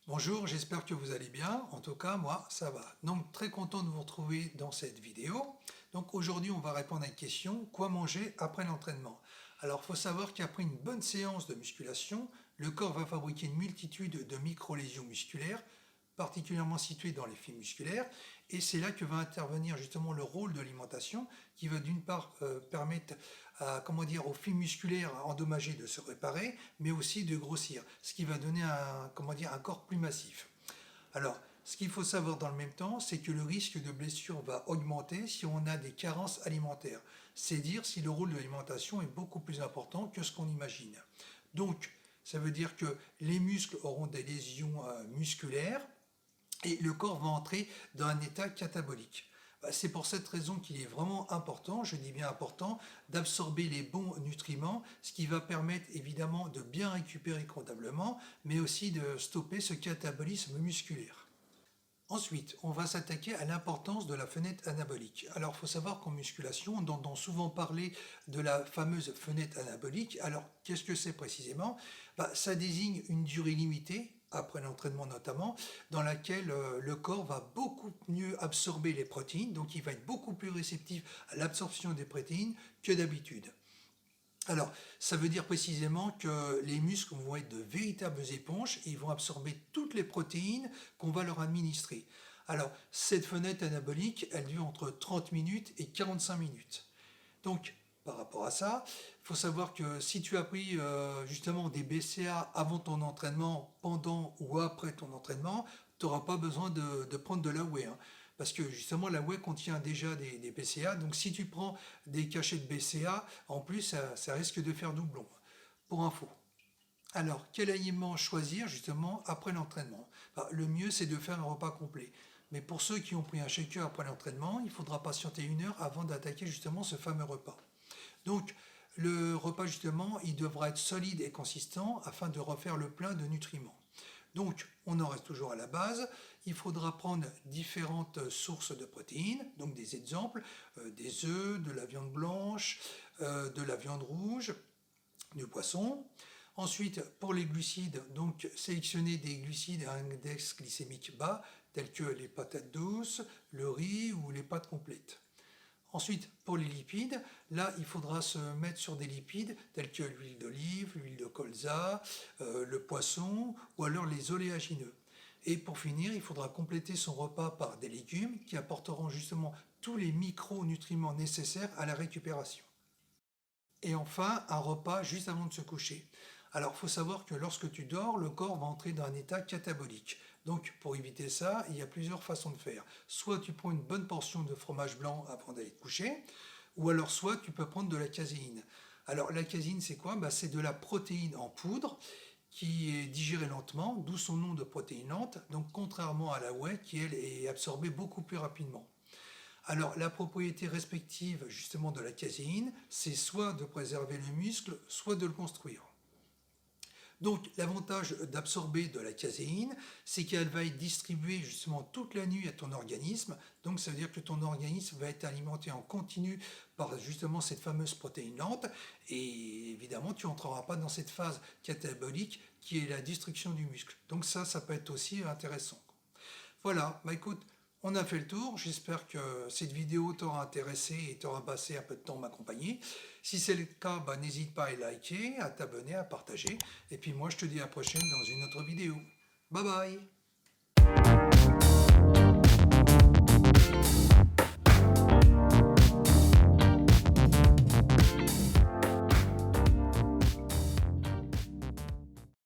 Bonjour, j'espère que vous allez bien. En tout cas, moi, ça va. Donc, très content de vous retrouver dans cette vidéo. Donc, aujourd'hui, on va répondre à une question, quoi manger après l'entraînement? Alors, il faut savoir qu'après une bonne séance de musculation, le corps va fabriquer une multitude de micro-lésions musculaires, particulièrement situées dans les fibres musculaires, et c'est là que va intervenir justement le rôle de l'alimentation, qui va d'une part permettre aux fibres musculaires endommagées de se réparer, mais aussi de grossir, ce qui va donner un corps plus massif. Alors, ce qu'il faut savoir dans le même temps, c'est que le risque de blessure va augmenter si on a des carences alimentaires. C'est dire si le rôle de l'alimentation est beaucoup plus important que ce qu'on imagine. Donc, ça veut dire que les muscles auront des lésions musculaires et le corps va entrer dans un état catabolique. C'est pour cette raison qu'il est vraiment important, je dis bien important, d'absorber les bons nutriments, ce qui va permettre évidemment de bien récupérer convenablement, mais aussi de stopper ce catabolisme musculaire. Ensuite, on va s'attaquer à l'importance de la fenêtre anabolique. Alors, il faut savoir qu'en musculation, on entend souvent parler de la fameuse fenêtre anabolique. Alors, qu'est-ce que c'est précisément? Ça désigne une durée limitée, après l'entraînement notamment, dans laquelle le corps va beaucoup mieux absorber les protéines, donc il va être beaucoup plus réceptif à l'absorption des protéines que d'habitude. Alors, ça veut dire précisément que les muscles vont être de véritables éponges et ils vont absorber toutes les protéines qu'on va leur administrer. Alors, cette fenêtre anabolique, elle dure entre 30 minutes et 45 minutes. Donc, par rapport à ça, il faut savoir que si tu as pris justement des BCA avant ton entraînement, pendant ou après ton entraînement, tu n'auras pas besoin de prendre de la whey, hein. Parce que justement, la whey contient déjà des BCA. Donc, si tu prends des cachets de BCA, en plus, ça risque de faire doublon. Pour info. Alors, quel aliment choisir justement après l'entraînement? Le mieux, c'est de faire un repas complet. Mais pour ceux qui ont pris un shaker après l'entraînement, il faudra patienter 1 heure avant d'attaquer justement ce fameux repas. Donc, le repas justement, il devra être solide et consistant afin de refaire le plein de nutriments. Donc, on en reste toujours à la base. Il faudra prendre différentes sources de protéines, donc des exemples, des œufs, de la viande blanche, de la viande rouge, du poisson. Ensuite, pour les glucides, donc sélectionner des glucides à index glycémique bas, tels que les patates douces, le riz ou les pâtes complètes. Ensuite, pour les lipides, là, il faudra se mettre sur des lipides tels que l'huile d'olive, l'huile de colza, le poisson ou alors les oléagineux. Et pour finir, il faudra compléter son repas par des légumes qui apporteront justement tous les micronutriments nécessaires à la récupération. Et enfin, un repas juste avant de se coucher. Alors, il faut savoir que lorsque tu dors, le corps va entrer dans un état catabolique. Donc, pour éviter ça, il y a plusieurs façons de faire. Soit tu prends une bonne portion de fromage blanc avant d'aller te coucher, ou alors soit tu peux prendre de la caséine. Alors, la caséine, c'est quoi? C'est de la protéine en poudre qui est digérée lentement, d'où son nom de protéine lente, donc contrairement à la whey qui, elle, est absorbée beaucoup plus rapidement. Alors, la propriété respective justement de la caséine, c'est soit de préserver le muscle, soit de le construire. Donc, l'avantage d'absorber de la caséine, c'est qu'elle va être distribuée justement toute la nuit à ton organisme. Donc, ça veut dire que ton organisme va être alimenté en continu par justement cette fameuse protéine lente. Et évidemment, tu n'entreras pas dans cette phase catabolique qui est la destruction du muscle. Donc, ça peut être aussi intéressant. Voilà, écoute, on a fait le tour. J'espère que cette vidéo t'aura intéressé et t'aura passé un peu de temps à m'accompagner. Si c'est le cas, n'hésite pas à liker, à t'abonner, à partager. Et puis moi, je te dis à la prochaine dans une autre vidéo. Bye bye!